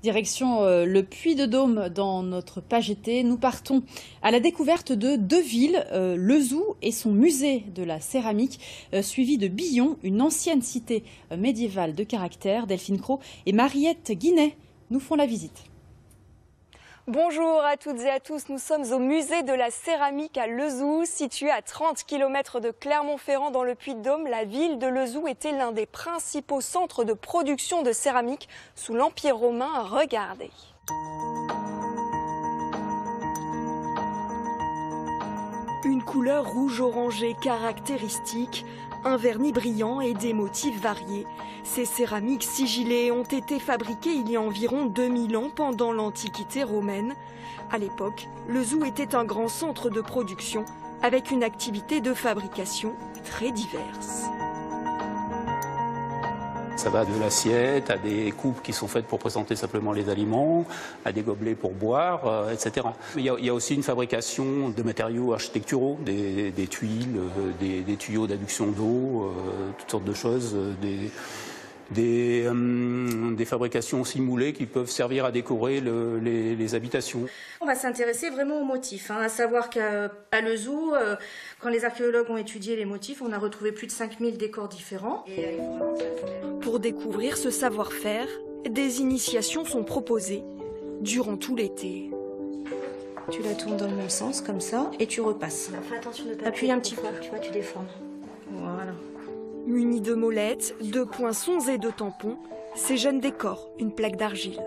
Direction le Puy-de-Dôme dans notre page été. Nous partons à la découverte de deux villes, Lezoux et son musée de la céramique, suivi de Billon, une ancienne cité médiévale de caractère. Delphine Cros et Mariette Guinet nous font la visite. Bonjour à toutes et à tous, nous sommes au musée de la céramique à Lezoux, situé à 30 km de Clermont-Ferrand dans le Puy-de-Dôme. La ville de Lezoux était l'un des principaux centres de production de céramique sous l'Empire romain. Regardez. Une couleur rouge-orangé caractéristique, un vernis brillant et des motifs variés. Ces céramiques sigillées ont été fabriquées il y a environ 2000 ans pendant l'Antiquité romaine. À l'époque, Lezoux était un grand centre de production avec une activité de fabrication très diverse. Ça va de l'assiette à des coupes qui sont faites pour présenter simplement les aliments, à des gobelets pour boire, etc. Il y a aussi une fabrication de matériaux architecturaux, des tuiles, des tuyaux d'adduction d'eau, toutes sortes de choses, des fabrications simulées qui peuvent servir à décorer les habitations. On va s'intéresser vraiment aux motifs, à savoir qu'à Lezoux, quand les archéologues ont étudié les motifs, on a retrouvé plus de 5000 décors différents. Pour découvrir ce savoir-faire, des initiations sont proposées durant tout l'été. Tu la tournes dans le même sens, comme ça, et tu repasses. Fais attention de ne pas appuyer un petit peu. Tu vois, tu déformes. Voilà. Munis de molettes, de poinçons et de tampons, ces jeunes décorent une plaque d'argile.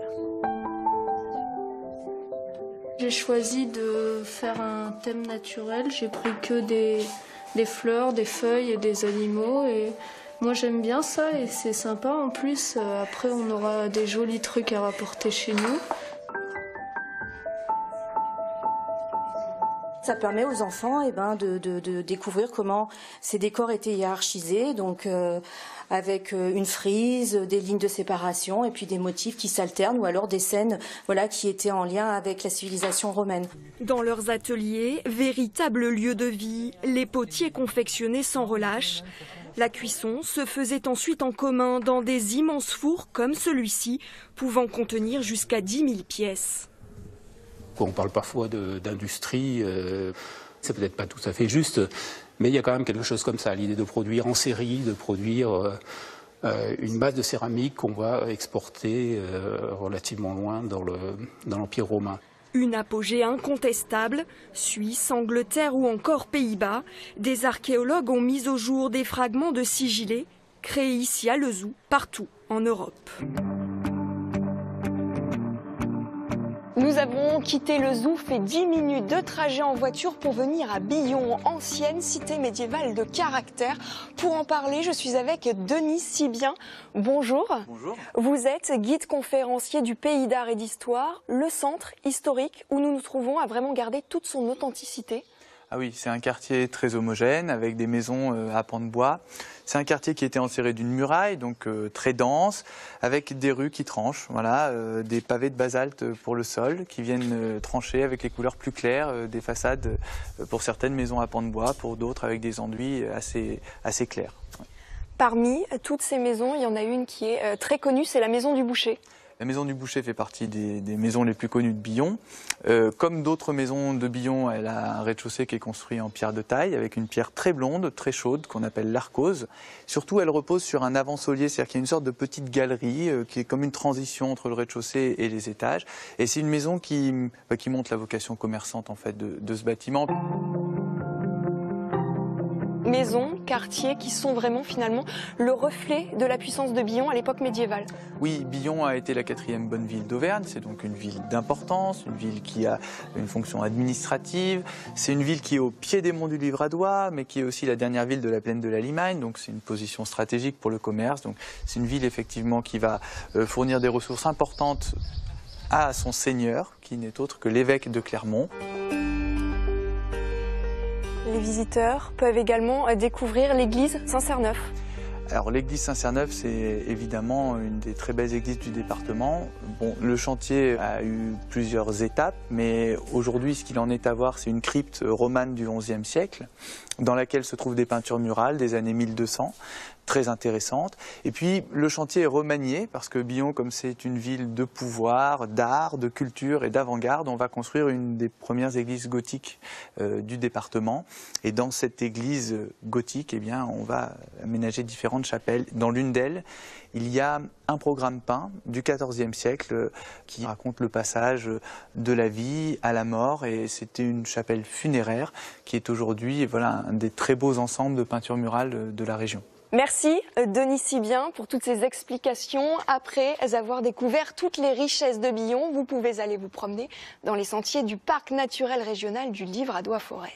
J'ai choisi de faire un thème naturel. J'ai pris que des fleurs, des feuilles et des animaux. Et moi j'aime bien ça et c'est sympa. En plus, après on aura des jolis trucs à rapporter chez nous. Ça permet aux enfants de découvrir comment ces décors étaient hiérarchisés, donc avec une frise, des lignes de séparation et puis des motifs qui s'alternent ou alors des scènes qui étaient en lien avec la civilisation romaine. Dans leurs ateliers, véritable lieu de vie, les potiers confectionnaient sans relâche. La cuisson se faisait ensuite en commun dans des immenses fours comme celui-ci, pouvant contenir jusqu'à 10 000 pièces. On parle parfois d'industrie, c'est peut-être pas tout à fait juste, mais il y a quand même quelque chose comme ça, l'idée de produire en série, de produire une masse de céramique qu'on va exporter relativement loin dans l'Empire romain. Une apogée incontestable, Suisse, Angleterre ou encore Pays-Bas, des archéologues ont mis au jour des fragments de sigillés créés ici à Lezoux, partout en Europe. Nous avons quitté Lezoux, fait 10 minutes de trajet en voiture pour venir à Billon, ancienne cité médiévale de caractère. Pour en parler, je suis avec Denis Sibien. Bonjour. Bonjour. Vous êtes guide conférencier du Pays d'Art et d'Histoire, le centre historique où nous nous trouvons a vraiment gardé toute son authenticité. Ah oui, c'est un quartier très homogène avec des maisons à pans de bois. C'est un quartier qui était enserré d'une muraille, donc très dense, avec des rues qui tranchent, des pavés de basalte pour le sol qui viennent trancher avec les couleurs plus claires des façades pour certaines maisons à pans de bois, pour d'autres avec des enduits assez clairs. Parmi toutes ces maisons, il y en a une qui est très connue, c'est la maison du boucher. La maison du boucher fait partie des maisons les plus connues de Billon. Comme d'autres maisons de Billon, elle a un rez-de-chaussée qui est construit en pierre de taille, avec une pierre très blonde, très chaude, qu'on appelle l'arcose. Surtout, elle repose sur un avant-solier, c'est-à-dire qu'il y a une sorte de petite galerie qui est comme une transition entre le rez-de-chaussée et les étages. Et c'est une maison qui montre la vocation commerçante en fait, de ce bâtiment. Maisons, quartiers qui sont vraiment finalement le reflet de la puissance de Billon à l'époque médiévale. Oui, Billon a été la 4e bonne ville d'Auvergne, c'est donc une ville d'importance, une ville qui a une fonction administrative, c'est une ville qui est au pied des monts du Livradois, mais qui est aussi la dernière ville de la plaine de la Limagne, donc c'est une position stratégique pour le commerce, donc c'est une ville effectivement qui va fournir des ressources importantes à son seigneur, qui n'est autre que l'évêque de Clermont. Les visiteurs peuvent également découvrir l'église Saint-Cerneuf. Alors l'église Saint-Cerneuf, c'est évidemment une des très belles églises du département. Bon, le chantier a eu plusieurs étapes, mais aujourd'hui, ce qu'il en est à voir, c'est une crypte romane du XIe siècle, dans laquelle se trouvent des peintures murales des années 1200, très intéressante. Et puis le chantier est remanié parce que Billon, comme c'est une ville de pouvoir, d'art, de culture et d'avant-garde, on va construire une des premières églises gothiques du département. Et dans cette église gothique, eh bien, on va aménager différentes chapelles. Dans l'une d'elles, il y a un programme peint du XIVe siècle qui raconte le passage de la vie à la mort, et c'était une chapelle funéraire qui est aujourd'hui voilà, un des très beaux ensembles de peintures murales de la région. Merci Denis Sibien pour toutes ces explications. Après avoir découvert toutes les richesses de Billon, vous pouvez aller vous promener dans les sentiers du Parc naturel régional du Livradois-Forez.